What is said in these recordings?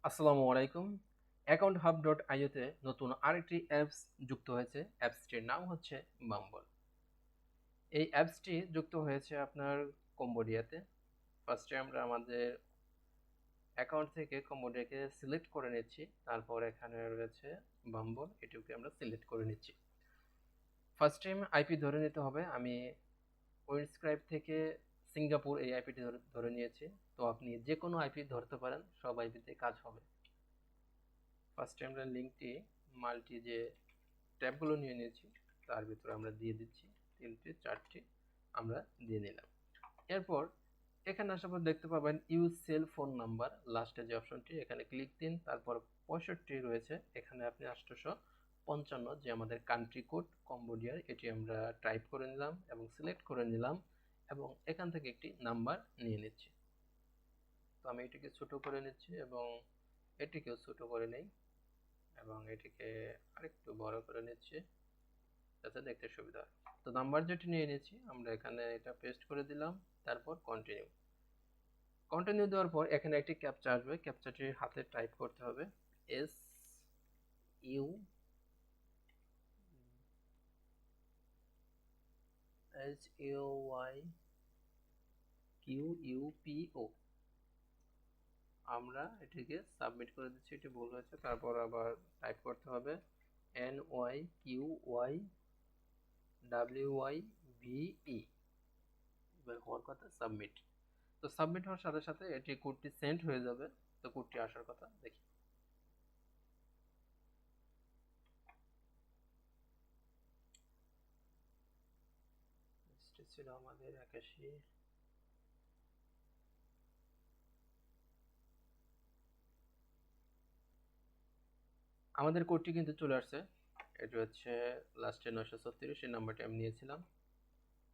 আসসালামু আলাইকুম। account hub.io তে নতুন আরেকটি অ্যাপস যুক্ত হয়েছে। অ্যাপসটির নাম হচ্ছে বাম্বল। এই অ্যাপসটি যুক্ত হয়েছে আপনার কম্বোডিয়াতে। ফার্স্টে আমরা আমাদের অ্যাকাউন্ট থেকে কম্বোডিয়াকে সিলেক্ট করে নিচ্ছি, তারপর এখানে রয়েছে বাম্বল, এটিকে আমরা সিলেক্ট করে নিচ্ছি। ফার্স্ট টাইম আইপি ধরে নিতে হবে। আমি উইন্ডস্ক্রাইব থেকে সিঙ্গাপুর এই আইপিটি ধরে নিয়েছি। তো আপনি যে কোনো আইপি ধরতে পারেন, সব আইপিতে কাজ হবে। ফার্স্টে আমরা লিঙ্কটি মাল্টি যে ট্যাবগুলো নিয়ে নিয়েছি তার ভিতরে আমরা দিয়ে দিচ্ছি, 3টি 4টি আমরা দিয়ে নিলাম। এরপর এখানে আসার পর দেখতে পাবেন ইউজ সেল ফোন নাম্বার, লাস্টে যে অপশনটি, এখানে ক্লিক দিন। তারপর 65 রয়েছে, এখানে আপনি 855 যে আমাদের কান্ট্রি কোড কম্বোডিয়ার, এটি আমরা টাইপ করে নিলাম এবং সিলেক্ট করে নিলাম এবং এখান থেকে একটি নাম্বার নিয়ে নিচ্ছি। তো আমি এটিকে ছোট করে নিচ্ছি এবং এটিকেও ছোট করে নেই এবং এটিকে আরেকটু বড় করে নিচ্ছি যাতে দেখতে সুবিধা হয়। তো নাম্বার যেটি নিয়ে নিয়েছি আমরা এখানে এটা পেস্ট করে দিলাম, তারপর কন্টিনিউ। কন্টিনিউ দেওয়ার পর এখানে একটি ক্যাপচা আসবে, ক্যাপচাটি হাতে টাইপ করতে হবে। S U H U Y Q U P O. আমরা এটিকে সাবমিট করে দিচ্ছি, এটি ভুল হয়েছে। তারপর আবার টাইপ করতে হবে N Y Q Y W Y V E, হওয়ার কথা সাবমিট। তো সাবমিট হওয়ার সাথে সাথে এটি কোডটি সেন্ড হয়ে যাবে। তো কোডটি আসার কথা দেখি। ছিল আমাদের 81। আমাদের কোডটি কিন্তু চলে আসছে। এটি হচ্ছে লাস্টে 936, এই নাম্বারটি আমি নিয়েছিলাম।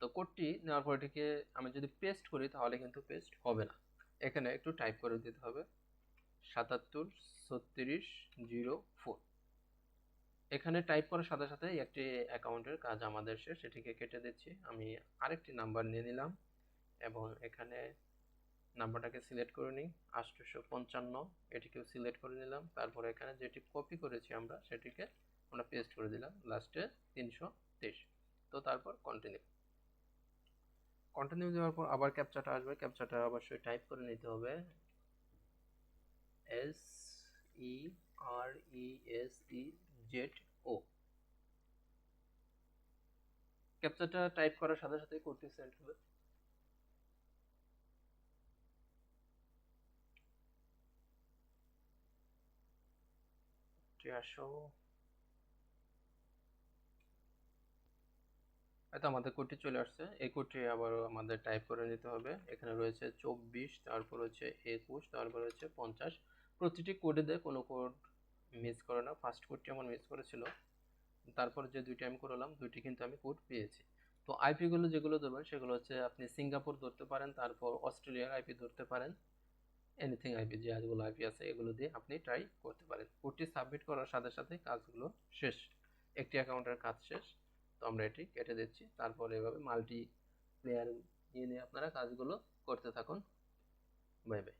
তো কোডটি নেওয়ার পর এটিকে আমি যদি পেস্ট করি তাহলে কিন্তু পেস্ট হবে না। এখানে একটু টাইপ করে দিতে হবে 773604। এখানে টাইপ করার সাথে সাথে একটি অ্যাকাউন্টের কাজ আমাদের শেষ, সেটিকে কেটে দিচ্ছি। আমি আরেকটি নাম্বার নিয়ে নিলাম এবং এখানে নাম্বারটাকে সিলেক্ট করে নিই 855, এটিকেও সিলেক্ট করে নিলাম। তারপর এখানে যেটি কপি করেছি আমরা সেটিকে আমরা পেস্ট করে দিলাম লাস্টে 323। তো তারপর কন্টিনিউ। কন্টিনিউ দেওয়ার পর আবার ক্যাপচাটা আসবে, ক্যাপচাটা অবশ্যই টাইপ করে নিতে হবে এস ই আর ই এস ই জেড ও। ক্যাপচাটা টাইপ করার সাথে সাথে কোডটি সেন্ড হবে। আসো, তো আমাদের কোডটি চলে আসছে। এই কোডটি আবার আমাদের টাইপ করে নিতে হবে। এখানে রয়েছে 24, তারপর হচ্ছে 21, তারপর হচ্ছে 50। প্রতিটি কোডে দেয়, কোনো কোড মিস করে না। ফার্স্ট কোডটি আমার মিস করেছিল, তারপর যে দুইটি আমি করলাম দুইটি কিন্তু আমি কোড পেয়েছি। তো আইপি গুলো যেগুলো ধরবেন সেগুলো হচ্ছে আপনি সিঙ্গাপুর ধরতে পারেন, তারপর অস্ট্রেলিয়ার আইপি ধরতে পারেন। এনিথিং আইপি, যে যেগুলো আইপি আছে এগুলো দিয়ে আপনি ট্রাই করতে পারেন। কোডটি সাবমিট করার সাথে সাথে কাজগুলো শেষ, একটি অ্যাকাউন্টের কাজ শেষ। তো আমরা এটি কেটে দিচ্ছি। তারপর এভাবে মাল্টি প্লেয়ার নিয়ে আপনারা কাজগুলো করতে থাকুন। Bye bye.